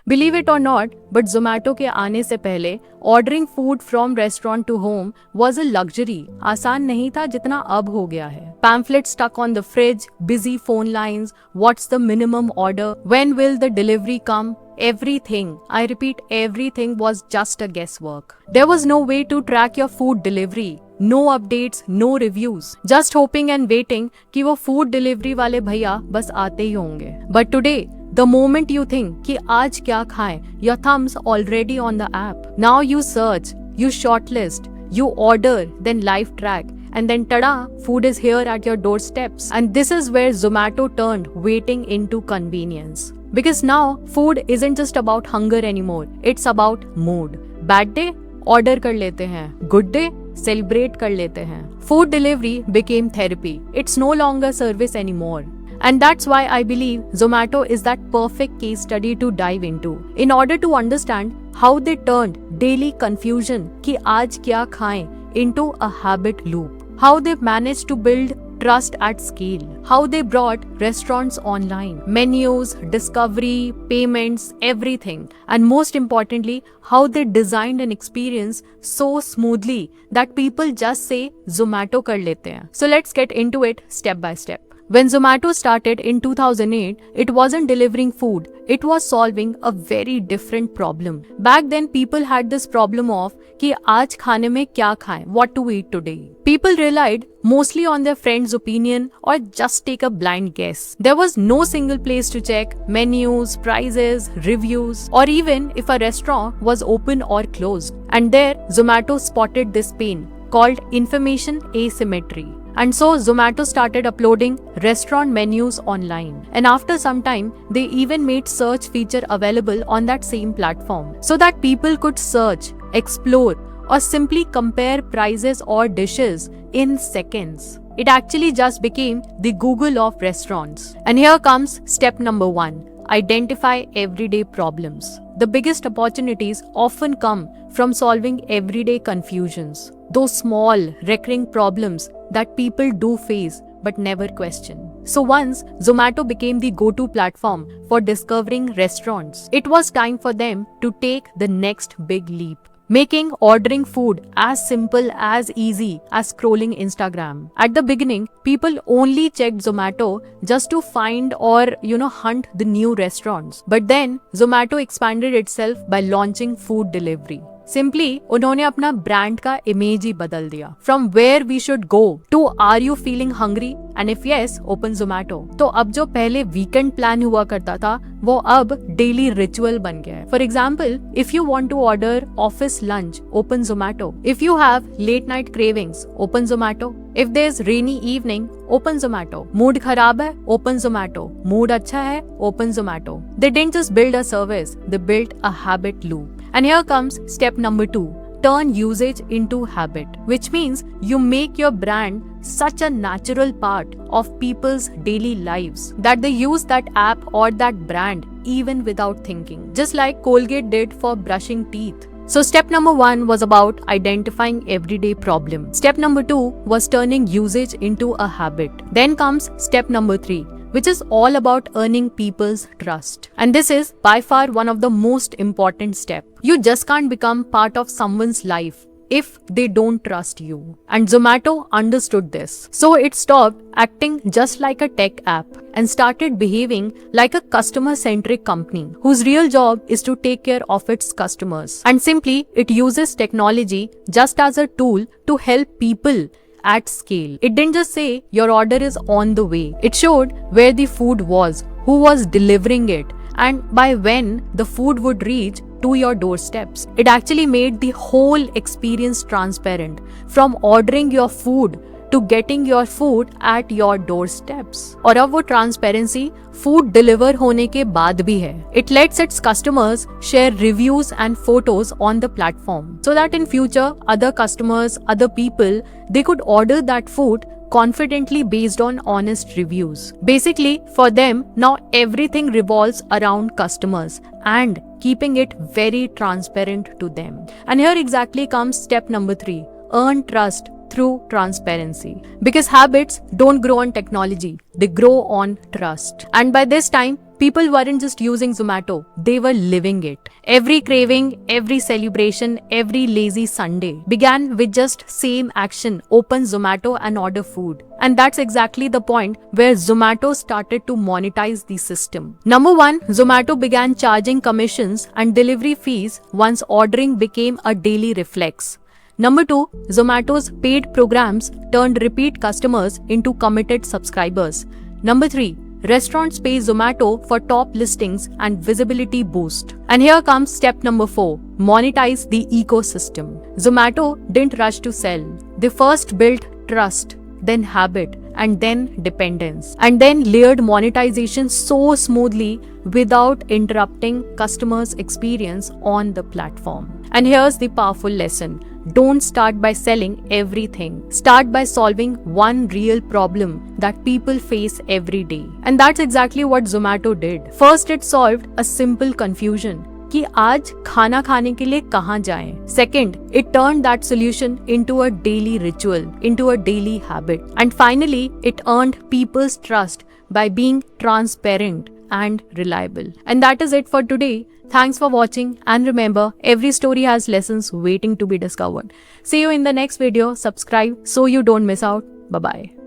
Believe it or not, but Zomato के आने से पहले ordering food from restaurant to home was a luxury. आसान नहीं था जितना अब हो गया है। Pamphlet stuck on the fridge, busy phone lines, what's the minimum order, when will the delivery come, everything, I repeat everything, was just a guesswork. There was no way to track your food delivery. No updates, no reviews. Just hoping and waiting कि वो food delivery वाले भैया बस आते ही होंगे। But today, the moment you think कि आज क्या खाएं, your thumb's already on the app. Now you search, you shortlist, you order, then live track. And then tada, food is here at your doorsteps. And this is where Zomato turned waiting into convenience. Because now food isn't just about hunger anymore, it's about mood. Bad day, order कर लेते हैं. Good day, celebrate कर लेते हैं. Food delivery became therapy. It's no longer service anymore. And that's why I believe Zomato is that perfect case study to dive into. In order to understand how they turned daily confusion कि आज क्या खाएं into a habit loop. How they managed to build trust at scale. How they brought restaurants online. Menus, discovery, payments, everything. And most importantly, how they designed an experience so smoothly that people just say Zomato kar lete hain. So let's get into it step by step. When Zomato started in 2008, it wasn't delivering food, it was solving a very different problem. Back then, people had this problem of कि आज खाने में क्या खाएं, what to eat today. People relied mostly on their friends' opinion or just take a blind guess. There was no single place to check menus, prices, reviews, or even if a restaurant was open or closed. And there, Zomato spotted this pain called information asymmetry. And so Zomato started uploading restaurant menus online. And after some time, they even made search feature available on that same platform so that people could search, explore, or simply compare prices or dishes in seconds. It actually just became the Google of restaurants. And here comes step number 1. Identify everyday problems. The biggest opportunities often come from solving everyday confusions. Those small, recurring problems that people do face but never question. So once Zomato became the go-to platform for discovering restaurants, it was time for them to take the next big leap, making ordering food as simple as easy as scrolling Instagram. At the beginning, people only checked Zomato just to find or hunt the new restaurants. But then Zomato expanded itself by launching food delivery. Simply उन्होंने अपना brand का image ही बदल दिया. From where we should go to are you feeling hungry and if yes open Zomato. तो अब जो पहले वीकेंड प्लान हुआ करता था वो अब डेली रिचुअल बन गया है. For example, if you want to order office lunch, open Zomato. If you have late night cravings, open Zomato. If there is rainy evening, open Zomato. Mood खराब है, ओपन जोमैटो. मूड अच्छा है, open Zomato. They didn't just build a service, they build a habit loop. And here comes step number 2. Turn usage into habit, which means you make your brand such a natural part of people's daily lives that they use that app or that brand even without thinking, just like Colgate did for brushing teeth. So step number 1 was about identifying everyday problem. Step number 2 was turning usage into a habit. Then comes step number 3, which is all about earning people's trust. And this is by far one of the most important steps. You just can't become part of someone's life if they don't trust you. And Zomato understood this. So it stopped acting just like a tech app and started behaving like a customer-centric company whose real job is to take care of its customers. And simply, it uses technology just as a tool to help people at scale. It didn't just say your order is on the way. It showed where the food was, who was delivering it, and by when the food would reach to your doorsteps. It actually made the whole experience transparent, from ordering your food to getting your food at your doorsteps. और अब वो transparency food deliver होने के बाद भी है. It lets its customers share reviews and photos on the platform so that in future other customers, other people, they could order that food confidently based on honest reviews. Basically, for them, now everything revolves around customers and keeping it very transparent to them. And here exactly comes step number 3. Earn trust through transparency. Because habits don't grow on technology, they grow on trust. And by this time, People weren't just using Zomato, they were living it. Every craving, every celebration, every lazy Sunday began with just same action: open Zomato and order food. And that's exactly the point where Zomato started to monetize the system. Number 1, Zomato began charging commissions and delivery fees once ordering became a daily reflex. Number 2, Zomato's paid programs turned repeat customers into committed subscribers. Number 3, restaurants pay Zomato for top listings and visibility boost. And here comes step number 4, monetize the ecosystem. Zomato didn't rush to sell. They first built trust, then habit, and then dependence, and then layered monetization so smoothly without interrupting customers' experience on the platform. And here's the powerful lesson: don't start by selling everything. Start by solving one real problem that people face every day. And that's exactly what Zomato did. First, it solved a simple confusion कि आज खाना खाने के लिए कहाँ जाएं. Second, it turned that solution into a daily ritual, into a daily habit. And finally, it earned people's trust by being transparent and reliable. And that is it for today. Thanks for watching, and remember, every story has lessons waiting to be discovered. See you in the next video. Subscribe so you don't miss out. Bye-bye.